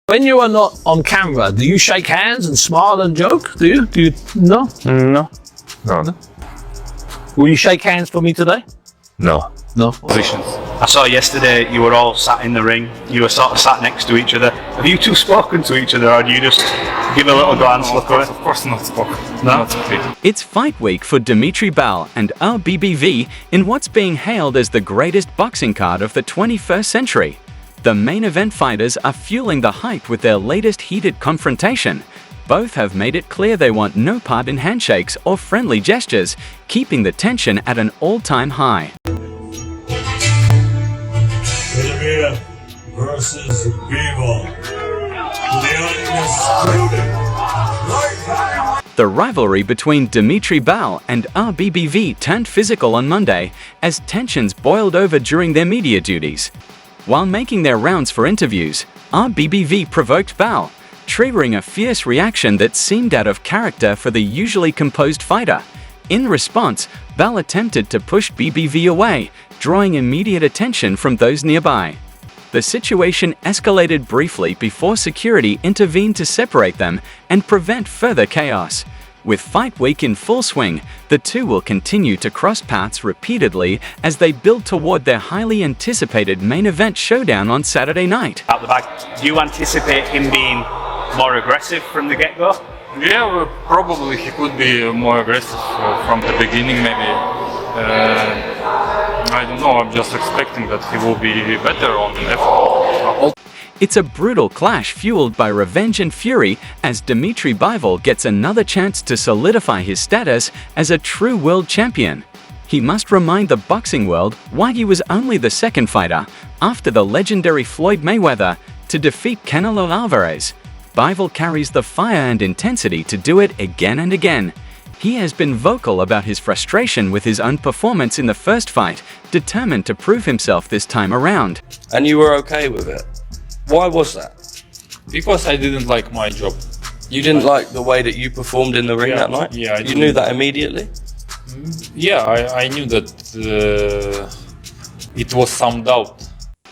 When you are not on camera, do you shake hands and smile and joke? Do you? No? No. Will you shake hands for me today? No. No. Positions. I saw yesterday you were all sat in the ring. You were sort of sat next to each other. Have you two spoken to each other, or do you just give a little glance, look away? Of course not spoken. No? It's fight week for Dmitry and RBBV in what's being hailed as the greatest boxing card of the 21st century. The main event fighters are fueling the hype with their latest heated confrontation. Both have made it clear they want no part in handshakes or friendly gestures, keeping the tension at an all-time high. Beterbiev versus Bivol. The Undefeated. The rivalry between Dmitry and RBBV turned physical on Monday as tensions boiled over during their media duties. While making their rounds for interviews, RBBV provoked Bal, triggering a fierce reaction that seemed out of character for the usually composed fighter. In response, Bal attempted to push BBV away, drawing immediate attention from those nearby. The situation escalated briefly before security intervened to separate them and prevent further chaos. With fight week in full swing, the two will continue to cross paths repeatedly as they build toward their highly anticipated main event showdown on Saturday night. At the back, do you anticipate him being more aggressive from the get-go? Yeah, well, probably he could be more aggressive from the beginning, maybe. I don't know, I'm just expecting that he will be better on effort. It's a brutal clash fueled by revenge and fury as Dmitry gets another chance to solidify his status as a true world champion. He must remind the boxing world why he was only the second fighter, after the legendary Floyd Mayweather, to defeat Canelo Alvarez. Bivol carries the fire and intensity to do it again and again. He has been vocal about his frustration with his own performance in the first fight, determined to prove himself this time around. And you were okay with it? Why was that? Because I didn't like my job. You didn't like the way that you performed in the ring that night? Yeah, I You knew that immediately? Yeah, I knew that it was some doubt.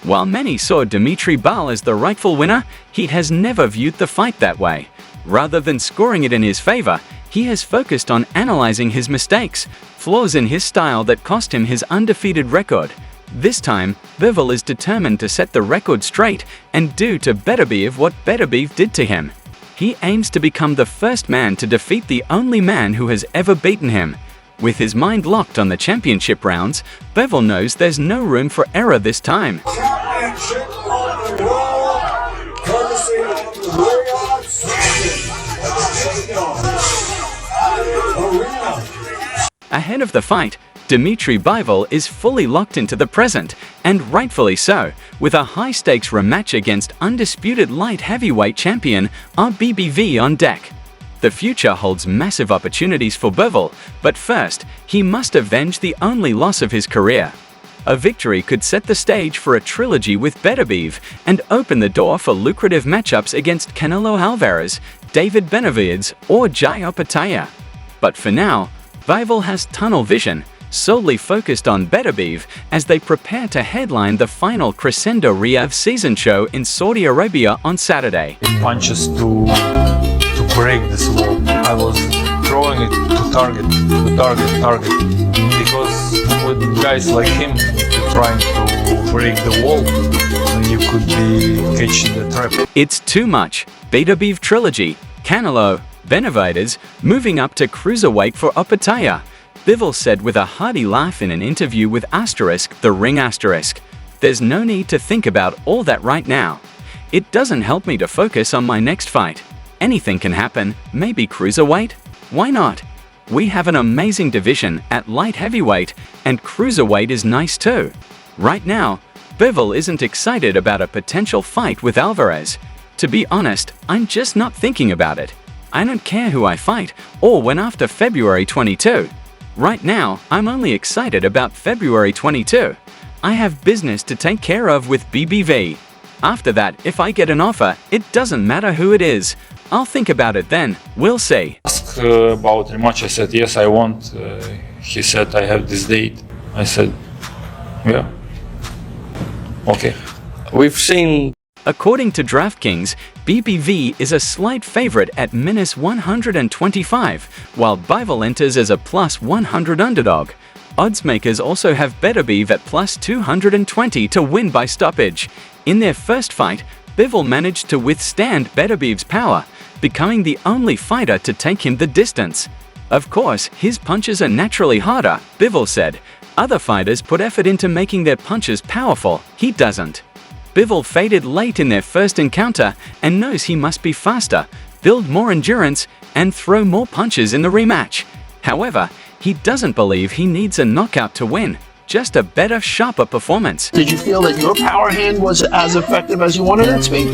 While many saw Dmitry as the rightful winner, he has never viewed the fight that way. Rather than scoring it in his favor, he has focused on analyzing his mistakes, flaws in his style that cost him his undefeated record. This time, Bivol is determined to set the record straight and do to Beterbiev what Beterbiev did to him. He aims to become the first man to defeat the only man who has ever beaten him. With his mind locked on the championship rounds, Bivol knows there's no room for error this time. Championship on the wall, courtesy of the Arena. Ahead of the fight, Dmitry is fully locked into the present, and rightfully so, with a high-stakes rematch against undisputed light heavyweight champion RBBV on deck. The future holds massive opportunities for Bivol, but first, he must avenge the only loss of his career. A victory could set the stage for a trilogy with Beterbiev and open the door for lucrative matchups against Canelo Alvarez, David Benavidez, or Jai Opetaia. But for now, Bivol has tunnel vision, solely focused on Beterbiev as they prepare to headline the final Crescendo Riyadh season show in Saudi Arabia on Saturday. Punches to break this wall. I was throwing it to target, because with guys like him trying to break the wall, you could be catching the trap. It's too much. Beterbiev trilogy, Canelo, Benavidez, moving up to cruiserweight for Opetaia. Bivol said with a hearty laugh in an interview with The Ring Asterisk. There's no need to think about all that right now. It doesn't help me to focus on my next fight. Anything can happen, maybe cruiserweight? Why not? We have an amazing division at light heavyweight, and cruiserweight is nice too. Right now, Bivol isn't excited about a potential fight with Alvarez. To be honest, I'm just not thinking about it. I don't care who I fight or when after February 22. Right now, I'm only excited about February 22. I have business to take care of with BBV. After that, if I get an offer, it doesn't matter who it is. I'll think about it then. We'll see. Asked about rematch, I said, yes, I want. He said, I have this date. I said, yeah. Okay. We've seen According to DraftKings, BBV is a slight favorite at -125, while Bivol enters as a +100 underdog. Oddsmakers also have Beterbiev at +220 to win by stoppage. In their first fight, Bivol managed to withstand Beterbiev's power, becoming the only fighter to take him the distance. Of course, his punches are naturally harder, Bivol said. Other fighters put effort into making their punches powerful, he doesn't. Bivol faded late in their first encounter and knows he must be faster, build more endurance, and throw more punches in the rematch. However, he doesn't believe he needs a knockout to win, just a better, sharper performance. Did you feel that your power hand was as effective as you wanted it to be?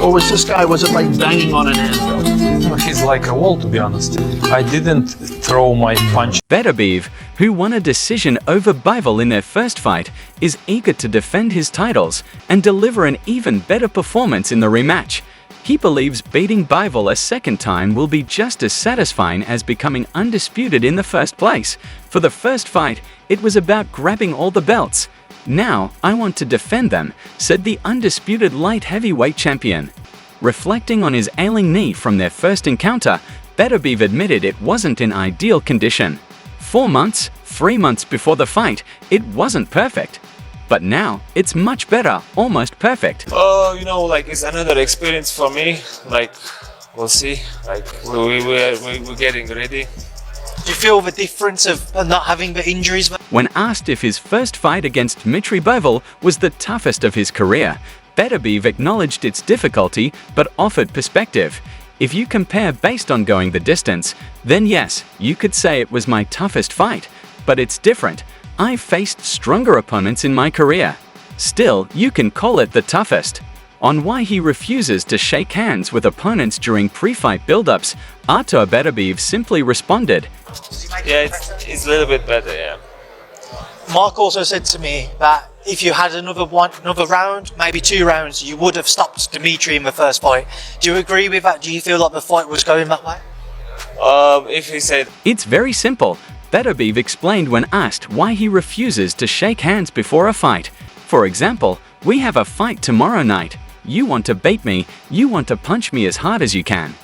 Or was it like banging on an anvil? He's like a wall, to be honest. I didn't throw my punch. Beterbiev, who won a decision over Bivol in their first fight, is eager to defend his titles and deliver an even better performance in the rematch. He believes beating Bivol a second time will be just as satisfying as becoming undisputed in the first place. For the first fight, it was about grabbing all the belts. Now, I want to defend them, said the undisputed light heavyweight champion. Reflecting on his ailing knee from their first encounter, Beterbiev admitted it wasn't in ideal condition. 3 months before the fight, it wasn't perfect. But now, it's much better, almost perfect. You know, like, it's another experience for me. Like, we'll see. Like, we're getting ready. Do you feel the difference of not having the injuries? When asked if his first fight against Dmitry was the toughest of his career, Beterbiev acknowledged its difficulty but offered perspective. If you compare based on going the distance, then yes, you could say it was my toughest fight. But it's different. I've faced stronger opponents in my career. Still, you can call it the toughest. On why he refuses to shake hands with opponents during pre-fight build-ups, Artur Beterbiev simply responded, Yeah, it's a little bit better, yeah. Mark also said to me that if you had another round, maybe 2 rounds, you would have stopped Dmitry in the first fight. Do you agree with that? Do you feel like the fight was going that way? If he said... It's very simple. Beterbiev explained when asked why he refuses to shake hands before a fight. For example, we have a fight tomorrow night. You want to bait me, you want to punch me as hard as you can.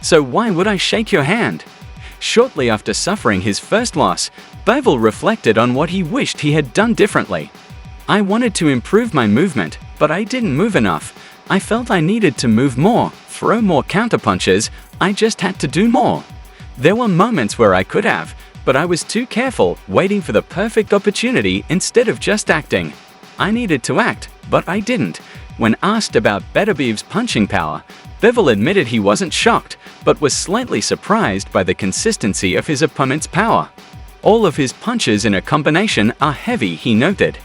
So why would I shake your hand? Shortly after suffering his first loss, Bivol reflected on what he wished he had done differently. I wanted to improve my movement, but I didn't move enough. I felt I needed to move more, throw more counterpunches, I just had to do more. There were moments where I could have, but I was too careful, waiting for the perfect opportunity instead of just acting. I needed to act, but I didn't. When asked about Beterbiev's punching power, Bivol admitted he wasn't shocked, but was slightly surprised by the consistency of his opponent's power. All of his punches in a combination are heavy, he noted.